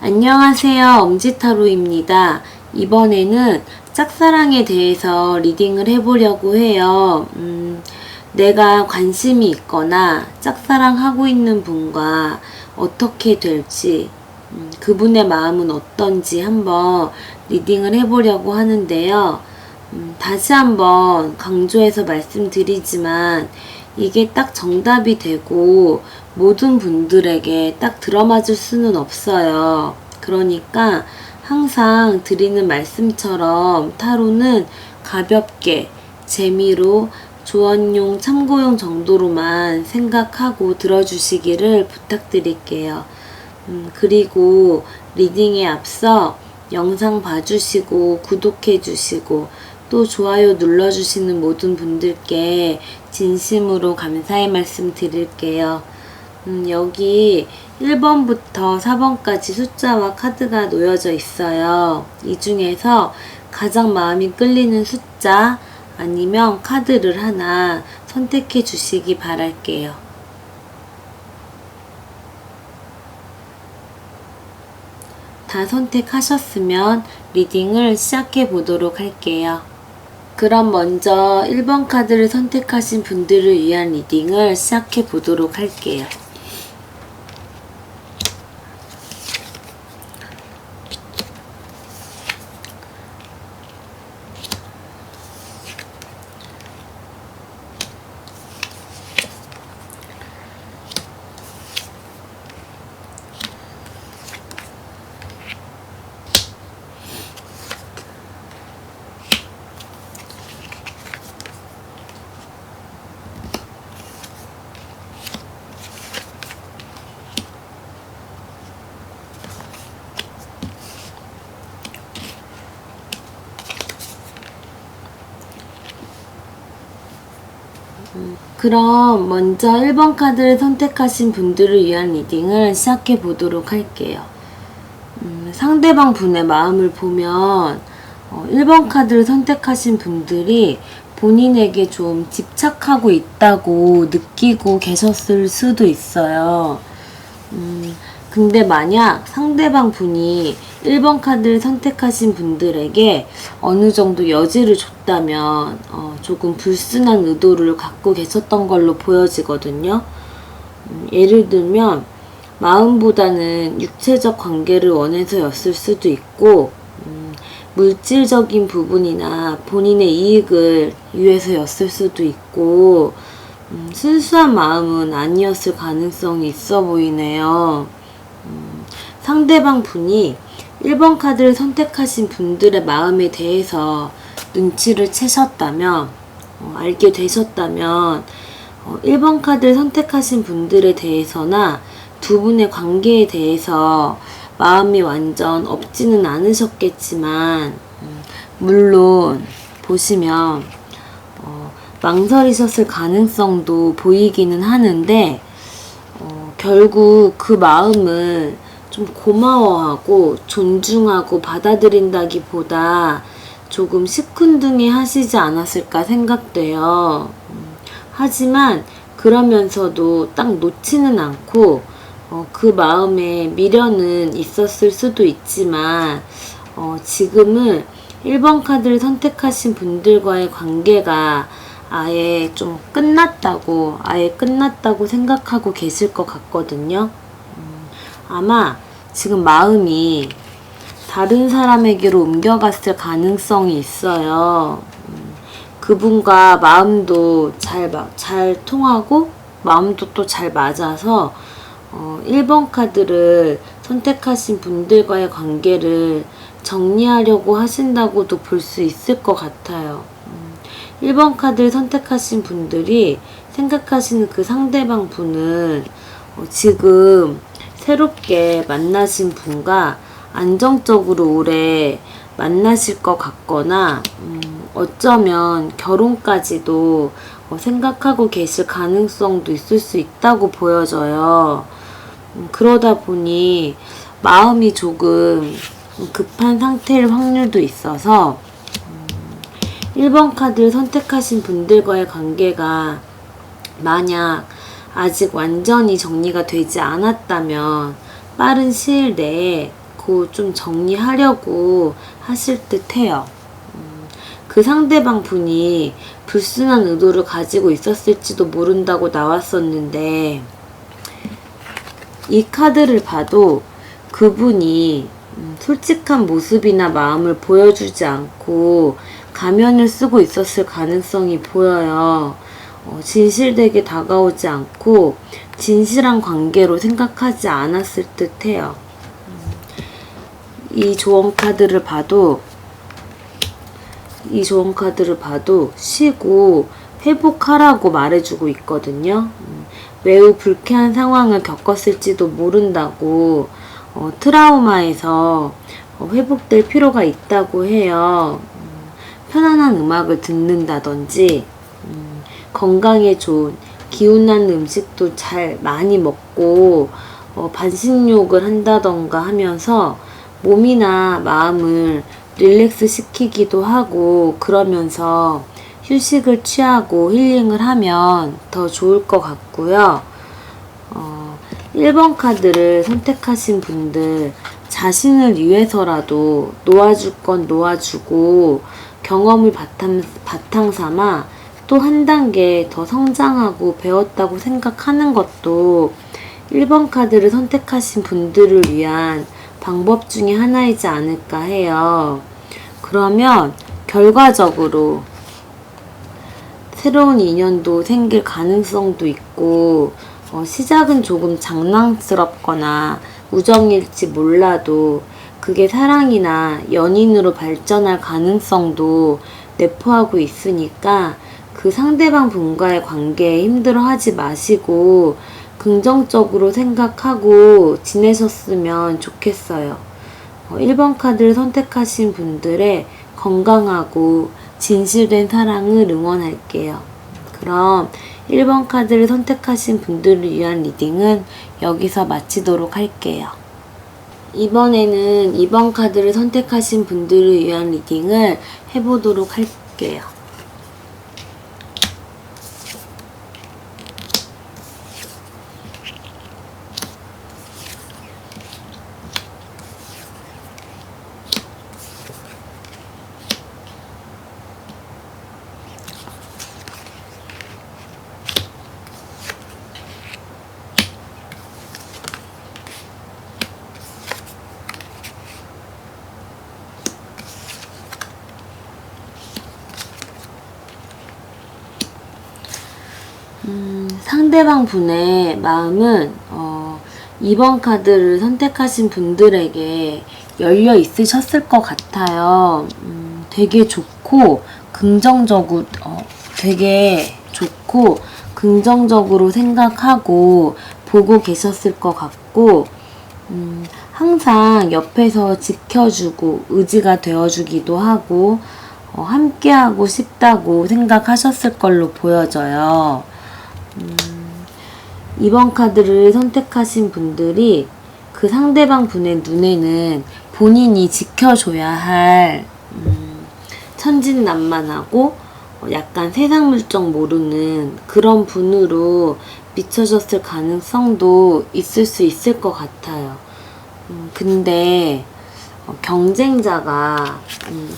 안녕하세요. 엄지타로입니다. 이번에는 짝사랑에 대해서 리딩을 해보려고 해요. 내가 관심이 있거나 짝사랑하고 있는 분과 어떻게 될지, 그분의 마음은 어떤지 한번 리딩을 해보려고 하는데요. 다시 한번 강조해서 말씀드리지만 이게 딱 정답이 되고 모든 분들에게 딱 들어맞을 수는 없어요. 그러니까 항상 드리는 말씀처럼 타로는 가볍게 재미로 조언용 참고용 정도로만 생각하고 들어주시기를 부탁드릴게요. 그리고 리딩에 앞서 영상 봐주시고 구독해주시고 또 좋아요 눌러주시는 모든 분들께 진심으로 감사의 말씀 드릴게요. 여기 1번부터 4번까지 숫자와 카드가 놓여져 있어요. 이 중에서 가장 마음이 끌리는 숫자 아니면 카드를 하나 선택해 주시기 바랄게요. 다 선택하셨으면 리딩을 시작해 보도록 할게요. 그럼 먼저 1번 카드를 선택하신 분들을 위한 리딩을 시작해 보도록 할게요. 그럼 먼저 1번 카드를 선택하신 분들을 위한 리딩을 시작해 보도록 할게요. 상대방 분의 마음을 보면 1번 카드를 선택하신 분들이 본인에게 좀 집착하고 있다고 느끼고 계셨을 수도 있어요. 근데 만약 상대방 분이 1번 카드를 선택하신 분들에게 어느 정도 여지를 줬다면 조금 불순한 의도를 갖고 계셨던 걸로 보여지거든요. 예를 들면 마음보다는 육체적 관계를 원해서였을 수도 있고 물질적인 부분이나 본인의 이익을 위해서였을 수도 있고 순수한 마음은 아니었을 가능성이 있어 보이네요. 상대방 분이 1번 카드를 선택하신 분들의 마음에 대해서 눈치를 채셨다면, 알게 되셨다면 1번 카드를 선택하신 분들에 대해서나 두 분의 관계에 대해서 마음이 완전 없지는 않으셨겠지만 물론 보시면 망설이셨을 가능성도 보이기는 하는데 결국 그 마음을 좀 고마워하고 존중하고 받아들인다기보다 조금 시큰둥해 하시지 않았을까 생각돼요. 하지만 그러면서도 딱 놓지는 않고 그 마음에 미련은 있었을 수도 있지만 지금은 1번 카드를 선택하신 분들과의 관계가 아예 끝났다고 생각하고 계실 것 같거든요. 아마 지금 마음이 다른 사람에게로 옮겨갔을 가능성이 있어요. 그분과 마음도 잘 통하고 마음도 또 잘 맞아서 1번 카드를 선택하신 분들과의 관계를 정리하려고 하신다고도 볼 수 있을 것 같아요. 1번 카드를 선택하신 분들이 생각하시는 그 상대방 분은 지금 새롭게 만나신 분과 안정적으로 오래 만나실 것 같거나 어쩌면 결혼까지도 생각하고 계실 가능성도 있을 수 있다고 보여져요. 그러다 보니 마음이 조금 급한 상태일 확률도 있어서 1번 카드를 선택하신 분들과의 관계가 만약 아직 완전히 정리가 되지 않았다면 빠른 시일 내에 않고 좀 정리하려고 하실 듯 해요. 그 상대방 분이 불순한 의도를 가지고 있었을지도 모른다고 나왔었는데, 이 카드를 봐도 그분이 솔직한 모습이나 마음을 보여주지 않고 가면을 쓰고 있었을 가능성이 보여요. 진실되게 다가오지 않고 진실한 관계로 생각하지 않았을 듯 해요. 이 조언 카드를 봐도 쉬고 회복하라고 말해주고 있거든요. 매우 불쾌한 상황을 겪었을지도 모른다고, 트라우마에서 회복될 필요가 있다고 해요. 편안한 음악을 듣는다든지, 건강에 좋은 기운난 음식도 잘 많이 먹고, 반신욕을 한다던가 하면서 몸이나 마음을 릴렉스 시키기도 하고, 그러면서 휴식을 취하고 힐링을 하면 더 좋을 것 같고요. 1번 카드를 선택하신 분들, 자신을 위해서라도 놓아줄 건 놓아주고 경험을 바탕 삼아 또 한 단계 더 성장하고 배웠다고 생각하는 것도 1번 카드를 선택하신 분들을 위한 방법 중에 하나이지 않을까 해요. 그러면 결과적으로 새로운 인연도 생길 가능성도 있고, 시작은 조금 장난스럽거나 우정일지 몰라도 그게 사랑이나 연인으로 발전할 가능성도 내포하고 있으니까 그 상대방 분과의 관계에 힘들어하지 마시고 긍정적으로 생각하고 지내셨으면 좋겠어요. 1번 카드를 선택하신 분들의 건강하고 진실된 사랑을 응원할게요. 그럼 1번 카드를 선택하신 분들을 위한 리딩은 여기서 마치도록 할게요. 이번에는 2번 카드를 선택하신 분들을 위한 리딩을 해보도록 할게요. 상대방 분의 마음은 2번 카드를 선택하신 분들에게 열려 있으셨을 것 같아요. 되게 좋고 긍정적으로 생각하고 보고 계셨을 것 같고, 항상 옆에서 지켜주고 의지가 되어주기도 하고 함께하고 싶다고 생각하셨을 걸로 보여져요. 2번 카드를 선택하신 분들이 그 상대방 분의 눈에는 본인이 지켜줘야 할 천진난만하고 약간 세상 물정 모르는 그런 분으로 비춰졌을 가능성도 있을 수 있을 것 같아요. 근데 경쟁자가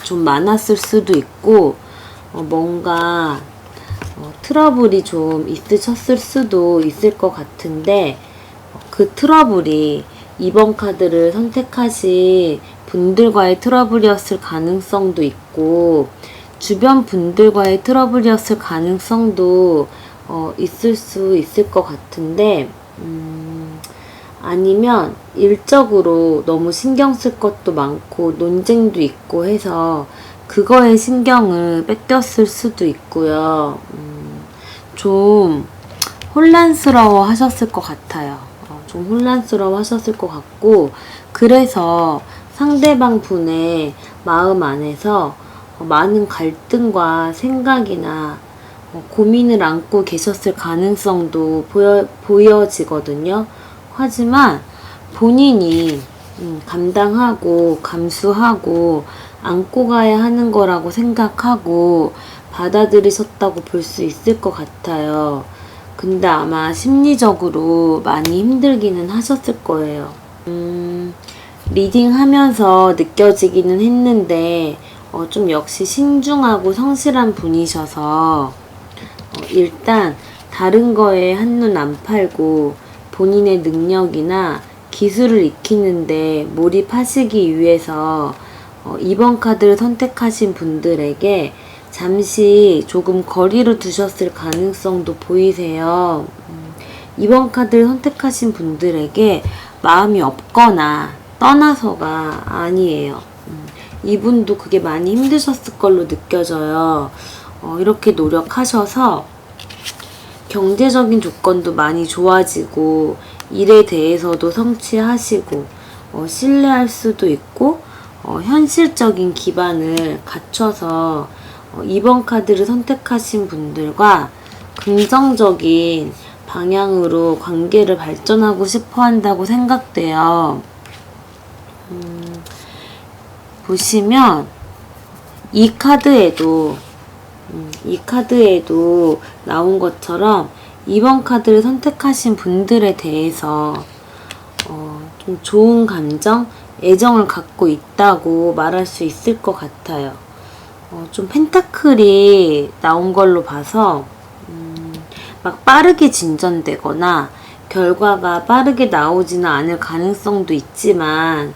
좀 많았을 수도 있고 뭔가 트러블이 좀 있으셨을 수도 있을 것 같은데, 그 트러블이 2번 카드를 선택하신 분들과의 트러블이었을 가능성도 있고, 주변 분들과의 트러블이었을 가능성도 있을 수 있을 것 같은데, 아니면 일적으로 너무 신경 쓸 것도 많고 논쟁도 있고 해서 그거에 신경을 뺏겼을 수도 있고요. 좀 혼란스러워 하셨을 것 같아요. 좀 혼란스러워 하셨을 것 같고, 그래서 상대방 분의 마음 안에서 많은 갈등과 생각이나 고민을 안고 계셨을 가능성도 보여지거든요. 하지만 본인이 감당하고 감수하고 안고 가야 하는 거라고 생각하고 받아들이셨다고 볼 수 있을 것 같아요. 근데 아마 심리적으로 많이 힘들기는 하셨을 거예요. 리딩하면서 느껴지기는 했는데 좀 역시 신중하고 성실한 분이셔서 일단 다른 거에 한눈 안 팔고 본인의 능력이나 기술을 익히는데 몰입하시기 위해서 이번 카드를 선택하신 분들에게 잠시 조금 거리를 두셨을 가능성도 보이세요. 이번 카드를 선택하신 분들에게 마음이 없거나 떠나서가 아니에요. 이분도 그게 많이 힘드셨을 걸로 느껴져요. 이렇게 노력하셔서 경제적인 조건도 많이 좋아지고 일에 대해서도 성취하시고 신뢰할 수도 있고 현실적인 기반을 갖춰서 이번 카드를 선택하신 분들과 긍정적인 방향으로 관계를 발전하고 싶어 한다고 생각돼요. 보시면 이 카드에도 나온 것처럼 이번 카드를 선택하신 분들에 대해서 좀 좋은 감정, 애정을 갖고 있다고 말할 수 있을 것 같아요. 좀 펜타클이 나온 걸로 봐서 막 빠르게 진전되거나 결과가 빠르게 나오지는 않을 가능성도 있지만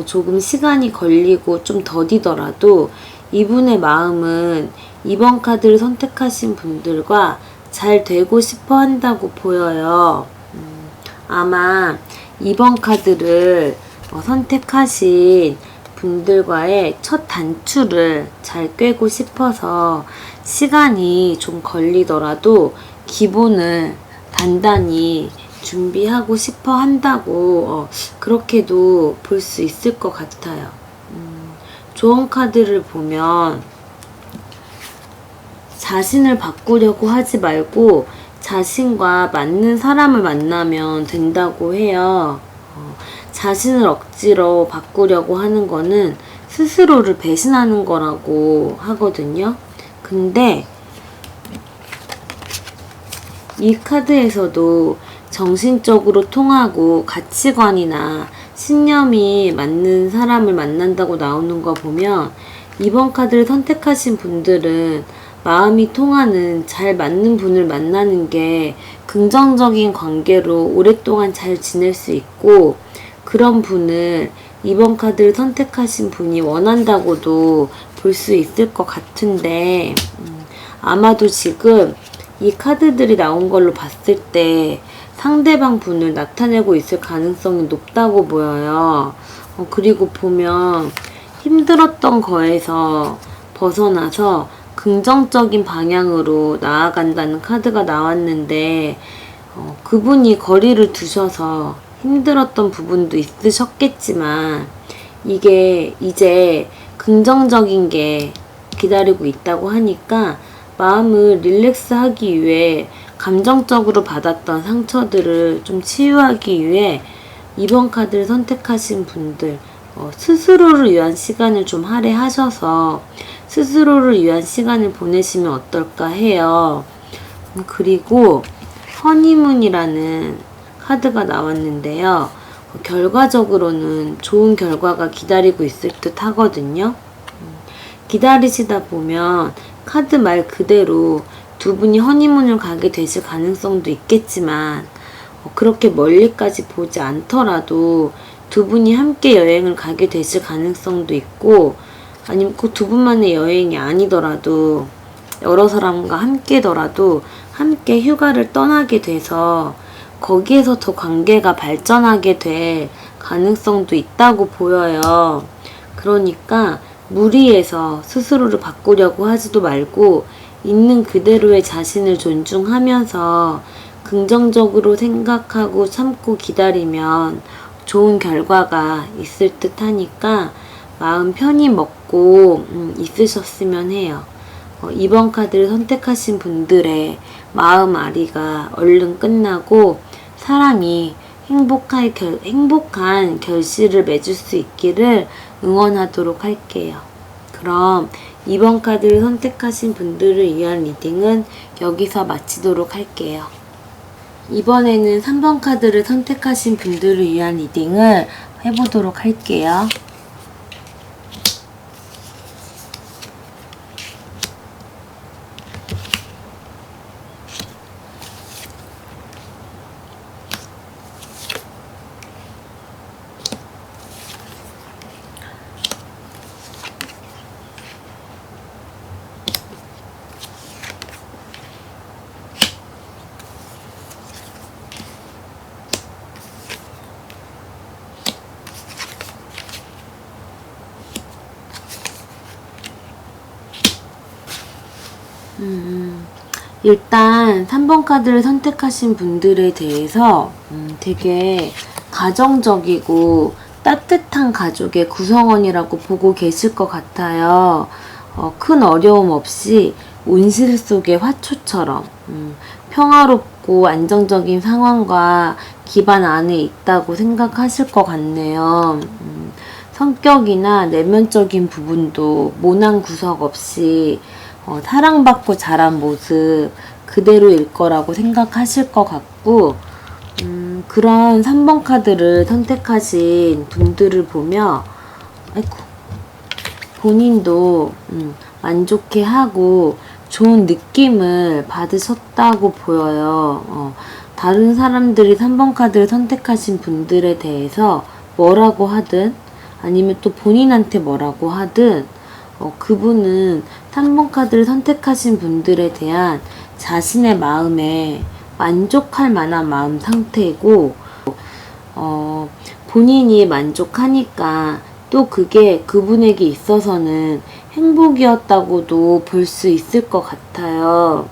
조금 시간이 걸리고 좀 더디더라도 이분의 마음은 이번 카드를 선택하신 분들과 잘 되고 싶어 한다고 보여요. 아마 이번 카드를 선택하신 분들과의 첫 단추를 잘 꿰고 싶어서 시간이 좀 걸리더라도 기본을 단단히 준비하고 싶어 한다고 그렇게도 볼 수 있을 것 같아요. 조언 카드를 보면 자신을 바꾸려고 하지 말고 자신과 맞는 사람을 만나면 된다고 해요. 자신을 억지로 바꾸려고 하는 거는 스스로를 배신하는 거라고 하거든요. 근데 이 카드에서도 정신적으로 통하고 가치관이나 신념이 맞는 사람을 만난다고 나오는 거 보면 이번 카드를 선택하신 분들은 마음이 통하는 잘 맞는 분을 만나는 게 긍정적인 관계로 오랫동안 잘 지낼 수 있고 그런 분을 이번 카드를 선택하신 분이 원한다고도 볼 수 있을 것 같은데 아마도 지금 이 카드들이 나온 걸로 봤을 때 상대방 분을 나타내고 있을 가능성이 높다고 보여요. 그리고 보면 힘들었던 거에서 벗어나서 긍정적인 방향으로 나아간다는 카드가 나왔는데 그분이 거리를 두셔서 힘들었던 부분도 있으셨겠지만 이게 이제 긍정적인 게 기다리고 있다고 하니까 마음을 릴렉스하기 위해 감정적으로 받았던 상처들을 좀 치유하기 위해 이번 카드를 선택하신 분들 스스로를 위한 시간을 좀 할애하셔서 스스로를 위한 시간을 보내시면 어떨까 해요. 그리고 허니문이라는 카드가 나왔는데요. 결과적으로는 좋은 결과가 기다리고 있을 듯 하거든요. 기다리시다 보면 카드 말 그대로 두 분이 허니문을 가게 되실 가능성도 있겠지만 그렇게 멀리까지 보지 않더라도 두 분이 함께 여행을 가게 되실 가능성도 있고 아니면 그 두 분만의 여행이 아니더라도 여러 사람과 함께더라도 함께 휴가를 떠나게 돼서 거기에서 더 관계가 발전하게 될 가능성도 있다고 보여요. 그러니까 무리해서 스스로를 바꾸려고 하지도 말고 있는 그대로의 자신을 존중하면서 긍정적으로 생각하고 참고 기다리면 좋은 결과가 있을 듯 하니까 마음 편히 먹고 있으셨으면 해요. 이번 카드를 선택하신 분들의 마음 앓이가 얼른 끝나고 사랑이 행복한 결실을 맺을 수 있기를 응원하도록 할게요. 그럼 이번 카드를 선택하신 분들을 위한 리딩은 여기서 마치도록 할게요. 이번에는 3번 카드를 선택하신 분들을 위한 리딩을 해보도록 할게요. 일단 3번 카드를 선택하신 분들에 대해서 되게 가정적이고 따뜻한 가족의 구성원이라고 보고 계실 것 같아요. 큰 어려움 없이 온실 속의 화초처럼 평화롭고 안정적인 상황과 기반 안에 있다고 생각하실 것 같네요. 성격이나 내면적인 부분도 모난 구석 없이 사랑받고 자란 모습 그대로일 거라고 생각하실 것 같고, 그런 3번 카드를 선택하신 분들을 보며, 아이고, 본인도 만족해하고 좋은 느낌을 받으셨다고 보여요. 다른 사람들이 3번 카드를 선택하신 분들에 대해서 뭐라고 하든, 아니면 또 본인한테 뭐라고 하든, 그분은 3번 카드를 선택하신 분들에 대한 자신의 마음에 만족할 만한 마음 상태이고, 본인이 만족하니까 또 그게 그분에게 있어서는 행복이었다고도 볼 수 있을 것 같아요.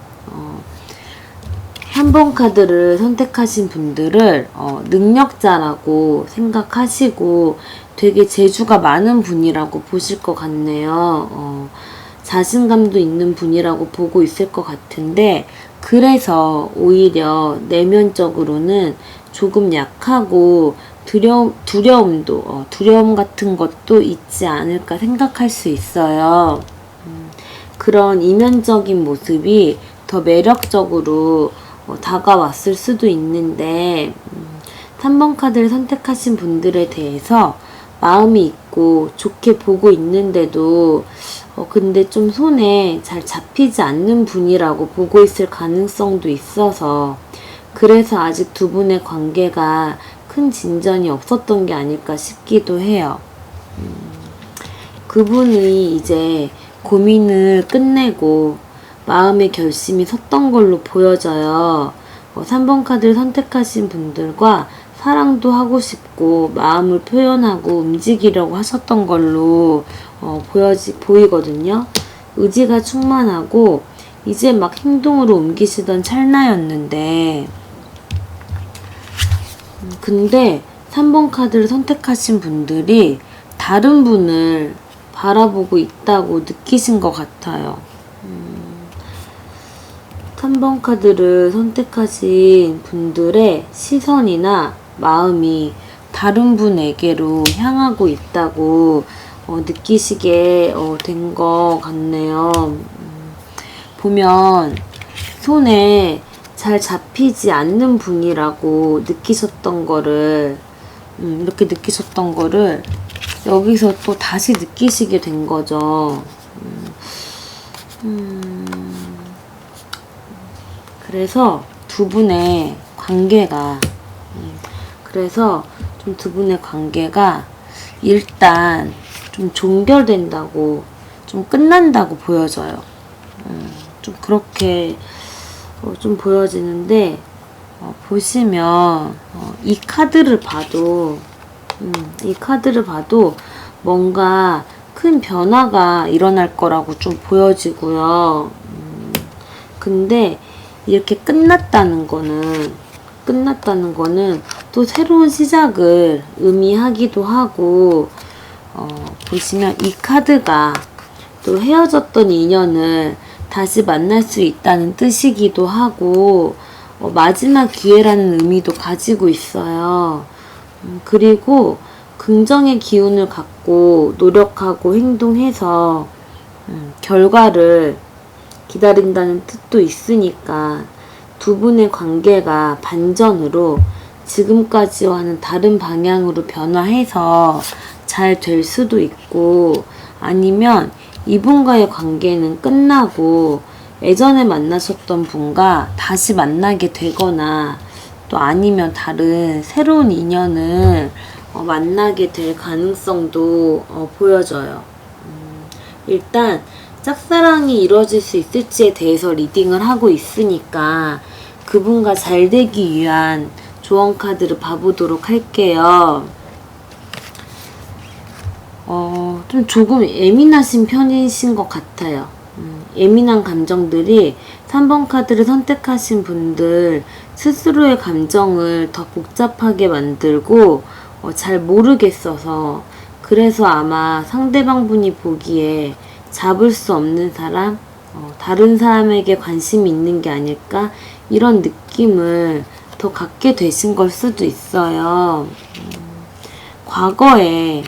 3번 카드를 선택하신 분들을 능력자라고 생각하시고 되게 재주가 많은 분이라고 보실 것 같네요. 자신감도 있는 분이라고 보고 있을 것 같은데, 그래서 오히려 내면적으로는 조금 약하고 두려움 같은 것도 있지 않을까 생각할 수 있어요. 그런 이면적인 모습이 더 매력적으로 다가왔을 수도 있는데, 3번 카드를 선택하신 분들에 대해서 마음이 있고 좋게 보고 있는데도 근데 좀 손에 잘 잡히지 않는 분이라고 보고 있을 가능성도 있어서, 그래서 아직 두 분의 관계가 큰 진전이 없었던 게 아닐까 싶기도 해요. 그분이 이제 고민을 끝내고 마음의 결심이 섰던 걸로 보여져요. 3번 카드를 선택하신 분들과 사랑도 하고 싶고 마음을 표현하고 움직이려고 하셨던 걸로 보이거든요. 의지가 충만하고 이제 막 행동으로 옮기시던 찰나였는데, 근데 3번 카드를 선택하신 분들이 다른 분을 바라보고 있다고 느끼신 것 같아요. 3번 카드를 선택하신 분들의 시선이나 마음이 다른 분에게로 향하고 있다고 느끼시게 된 것 같네요. 보면 손에 잘 잡히지 않는 분이라고 느끼셨던 거를 이렇게 느끼셨던 거를 여기서 또 다시 느끼시게 된 거죠. 그래서 두 분의 관계가 일단 좀 종결된다고, 좀 끝난다고 보여져요. 좀 그렇게 좀 보여지는데, 보시면 이 카드를 봐도 뭔가 큰 변화가 일어날 거라고 좀 보여지고요. 근데 이렇게 끝났다는 거는 또 새로운 시작을 의미하기도 하고, 보시면 이 카드가 또 헤어졌던 인연을 다시 만날 수 있다는 뜻이기도 하고, 마지막 기회라는 의미도 가지고 있어요. 그리고 긍정의 기운을 갖고 노력하고 행동해서 결과를 기다린다는 뜻도 있으니까 두 분의 관계가 반전으로 지금까지와는 다른 방향으로 변화해서 잘 될 수도 있고, 아니면 이분과의 관계는 끝나고 예전에 만나셨던 분과 다시 만나게 되거나, 또 아니면 다른 새로운 인연을 만나게 될 가능성도 보여져요. 일단 짝사랑이 이루어질 수 있을지에 대해서 리딩을 하고 있으니까 그분과 잘 되기 위한 조언 카드를 봐보도록 할게요. 좀 조금 예민하신 편이신 것 같아요. 예민한 감정들이 3번 카드를 선택하신 분들 스스로의 감정을 더 복잡하게 만들고 잘 모르겠어서, 그래서 아마 상대방 분이 보기에 잡을 수 없는 사람, 다른 사람에게 관심이 있는 게 아닐까, 이런 느낌을 더 갖게 되신 걸 수도 있어요. 과거에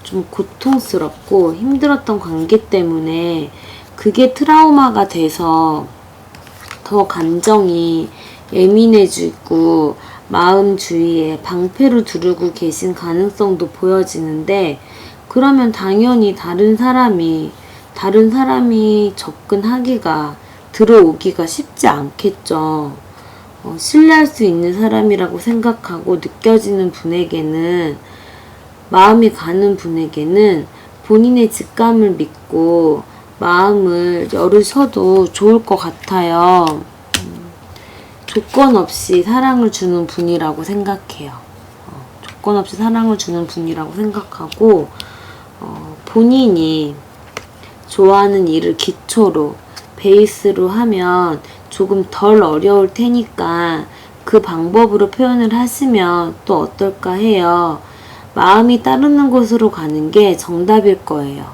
좀 고통스럽고 힘들었던 관계 때문에 그게 트라우마가 돼서 더 감정이 예민해지고 마음 주위에 방패를 두르고 계신 가능성도 보여지는데, 그러면 당연히 다른 사람이 접근하기가, 들어오기가 쉽지 않겠죠. 신뢰할 수 있는 사람이라고 생각하고 느껴지는 분에게는, 마음이 가는 분에게는 본인의 직감을 믿고 마음을 열으셔도 좋을 것 같아요. 조건 없이 사랑을 주는 분이라고 생각해요. 조건 없이 사랑을 주는 분이라고 생각하고, 본인이 좋아하는 일을 기초로, 베이스로 하면 조금 덜 어려울 테니까 그 방법으로 표현을 하시면 또 어떨까 해요. 마음이 따르는 곳으로 가는 게 정답일 거예요.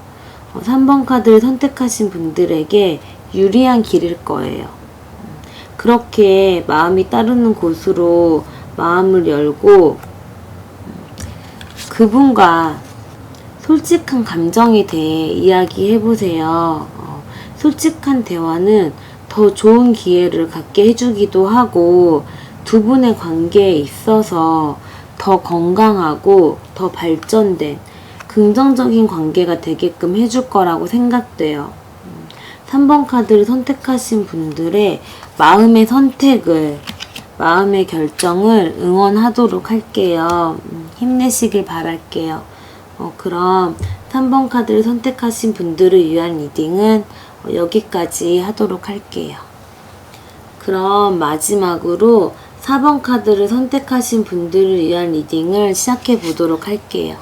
3번 카드를 선택하신 분들에게 유리한 길일 거예요. 그렇게 마음이 따르는 곳으로 마음을 열고 그분과 솔직한 감정에 대해 이야기해보세요. 솔직한 대화는 더 좋은 기회를 갖게 해주기도 하고, 두 분의 관계에 있어서 더 건강하고 더 발전된 긍정적인 관계가 되게끔 해줄 거라고 생각돼요. 3번 카드를 선택하신 분들의 마음의 선택을, 마음의 결정을 응원하도록 할게요. 힘내시길 바랄게요. 그럼 3번 카드를 선택하신 분들을 위한 리딩은 여기까지 하도록 할게요. 그럼 마지막으로 4번 카드를 선택하신 분들을 위한 리딩을 시작해 보도록 할게요.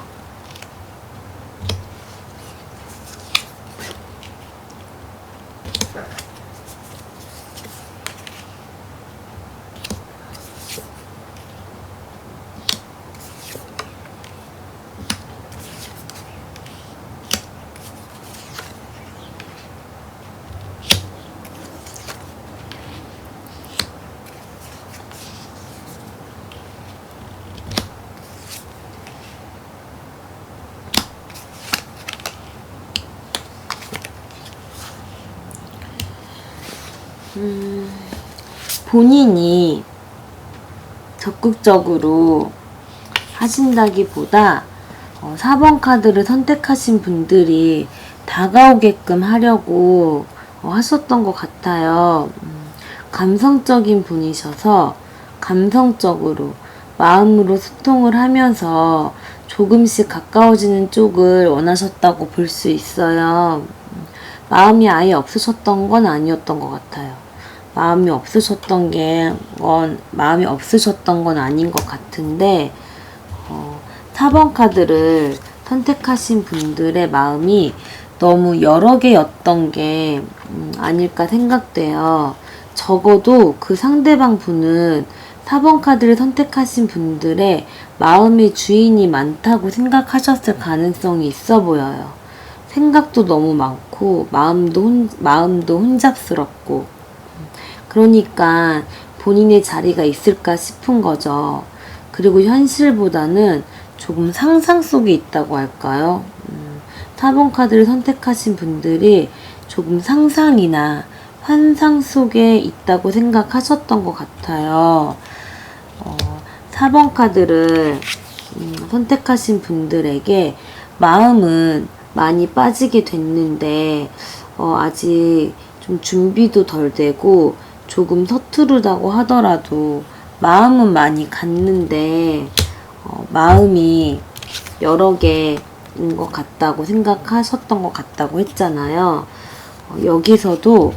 본인이 적극적으로 하신다기보다 4번 카드를 선택하신 분들이 다가오게끔 하려고 하셨던 것 같아요. 감성적인 분이셔서 감성적으로 마음으로 소통을 하면서 조금씩 가까워지는 쪽을 원하셨다고 볼 수 있어요. 마음이 아예 없으셨던 건 아니었던 것 같아요. 마음이 없으셨던 건 아닌 것 같은데, 4번 카드를 선택하신 분들의 마음이 너무 여러 개였던 게 아닐까 생각돼요. 적어도 그 상대방 분은 4번 카드를 선택하신 분들의 마음의 주인이 많다고 생각하셨을 가능성이 있어 보여요. 생각도 너무 많고 마음도 혼잡스럽고, 그러니까 본인의 자리가 있을까 싶은 거죠. 그리고 현실보다는 조금 상상 속에 있다고 할까요? 4번 카드를 선택하신 분들이 조금 상상이나 환상 속에 있다고 생각하셨던 것 같아요. 4번 카드를 선택하신 분들에게 마음은 많이 빠지게 됐는데 아직 좀 준비도 덜 되고 조금 서투르다고 하더라도 마음은 많이 갔는데 마음이 여러 개인 것 같다고 생각하셨던 것 같다고 했잖아요. 여기서도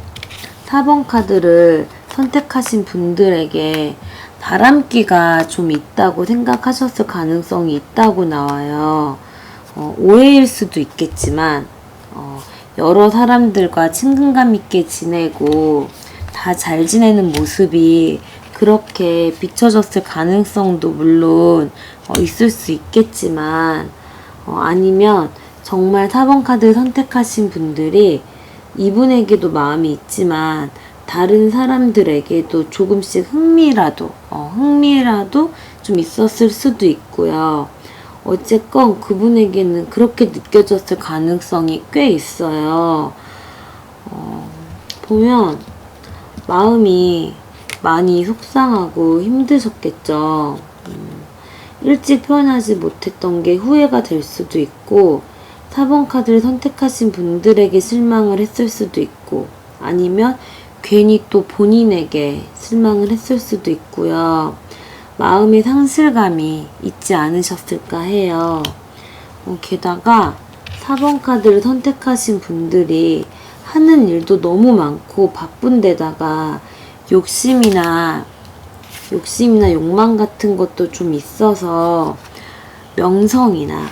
4번 카드를 선택하신 분들에게 바람기가 좀 있다고 생각하셨을 가능성이 있다고 나와요. 오해일 수도 있겠지만 여러 사람들과 친근감 있게 지내고 다 잘 지내는 모습이 그렇게 비춰졌을 가능성도 물론 있을 수 있겠지만 아니면 정말 4번 카드 선택하신 분들이 이분에게도 마음이 있지만 다른 사람들에게도 조금씩 흥미라도 좀 있었을 수도 있고요. 어쨌건 그분에게는 그렇게 느껴졌을 가능성이 꽤 있어요. 보면 마음이 많이 속상하고 힘드셨겠죠. 일찍 표현하지 못했던 게 후회가 될 수도 있고 4번 카드를 선택하신 분들에게 실망을 했을 수도 있고 아니면 괜히 또 본인에게 실망을 했을 수도 있고요. 마음의 상실감이 있지 않으셨을까 해요. 게다가 4번 카드를 선택하신 분들이 하는 일도 너무 많고 바쁜데다가 욕심이나 욕망 같은 것도 좀 있어서 명성이나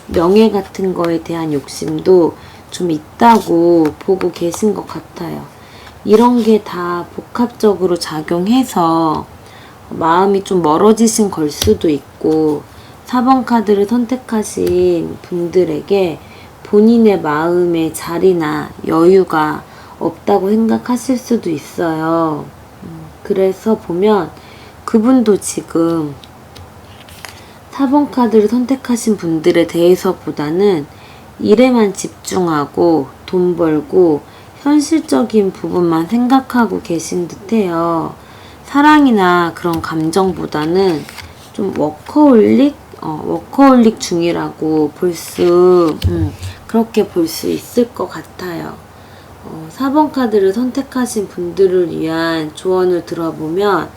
명예 같은 거에 대한 욕심도 좀 있다고 보고 계신 것 같아요. 이런 게 다 복합적으로 작용해서 마음이 좀 멀어지신 걸 수도 있고 4번 카드를 선택하신 분들에게 본인의 마음의 자리나 여유가 없다고 생각하실 수도 있어요. 그래서 보면 그분도 지금 4번 카드를 선택하신 분들에 대해서보다는 일에만 집중하고 돈 벌고 현실적인 부분만 생각하고 계신 듯해요. 사랑이나 그런 감정보다는 좀 워커홀릭 중이라고 그렇게 볼 수 있을 것 같아요. 4번 카드를 선택하신 분들을 위한 조언을 들어보면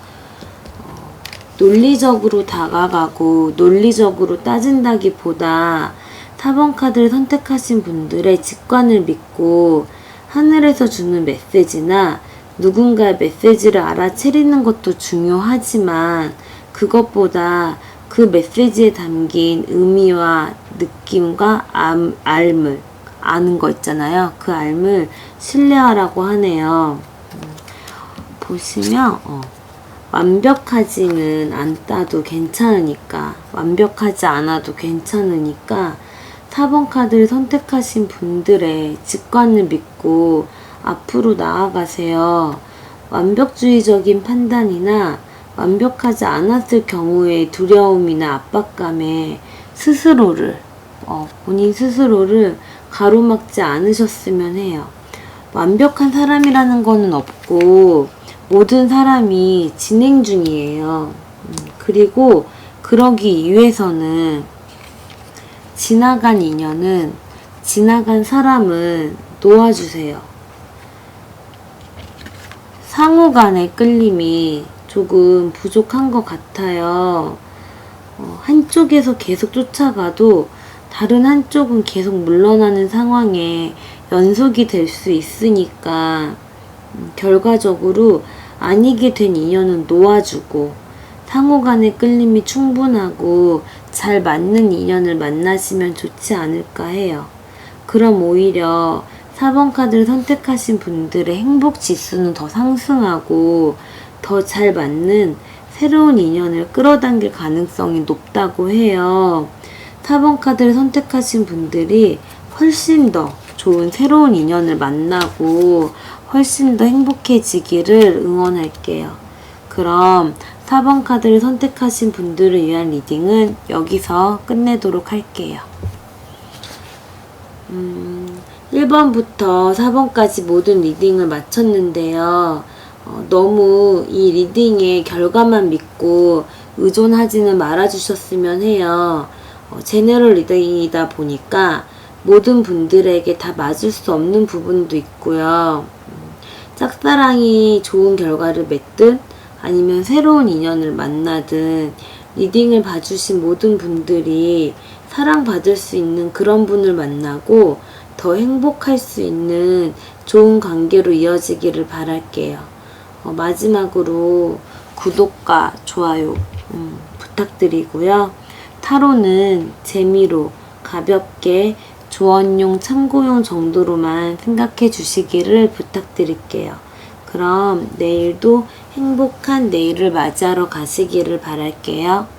논리적으로 다가가고 논리적으로 따진다기보다 4번 카드를 선택하신 분들의 직관을 믿고 하늘에서 주는 메시지나 누군가의 메시지를 알아채리는 것도 중요하지만 그것보다 그 메시지에 담긴 의미와 느낌과 알을 아는 거 있잖아요. 그 알을 신뢰하라고 하네요. 보시면 완벽하지는 않다도 괜찮으니까 완벽하지 않아도 괜찮으니까 4번 카드를 선택하신 분들의 직관을 믿고 앞으로 나아가세요. 완벽주의적인 판단이나 완벽하지 않았을 경우의 두려움이나 압박감에 본인 스스로를 가로막지 않으셨으면 해요. 완벽한 사람이라는 거는 없고 모든 사람이 진행 중이에요. 그리고 그러기 위해서는 지나간 인연은 지나간 사람은 놓아주세요. 상호 간의 끌림이 조금 부족한 것 같아요. 한쪽에서 계속 쫓아가도 다른 한쪽은 계속 물러나는 상황에 연속이 될 수 있으니까 결과적으로 아니게 된 인연은 놓아주고 상호 간의 끌림이 충분하고 잘 맞는 인연을 만나시면 좋지 않을까 해요. 그럼 오히려 4번 카드를 선택하신 분들의 행복 지수는 더 상승하고 더 잘 맞는 새로운 인연을 끌어당길 가능성이 높다고 해요. 4번 카드를 선택하신 분들이 훨씬 더 좋은 새로운 인연을 만나고 훨씬 더 행복해지기를 응원할게요. 그럼 4번 카드를 선택하신 분들을 위한 리딩은 여기서 끝내도록 할게요. 1번부터 4번까지 모든 리딩을 마쳤는데요. 너무 이 리딩의 결과만 믿고 의존하지는 말아주셨으면 해요. 제너럴 리딩이다 보니까 모든 분들에게 다 맞을 수 없는 부분도 있고요. 짝사랑이 좋은 결과를 맺든 아니면 새로운 인연을 만나든 리딩을 봐주신 모든 분들이 사랑받을 수 있는 그런 분을 만나고 더 행복할 수 있는 좋은 관계로 이어지기를 바랄게요. 마지막으로 구독과 좋아요 부탁드리고요. 타로는 재미로 가볍게 조언용 참고용 정도로만 생각해 주시기를 부탁드릴게요. 그럼 내일도 행복한 내일을 맞이하러 가시기를 바랄게요.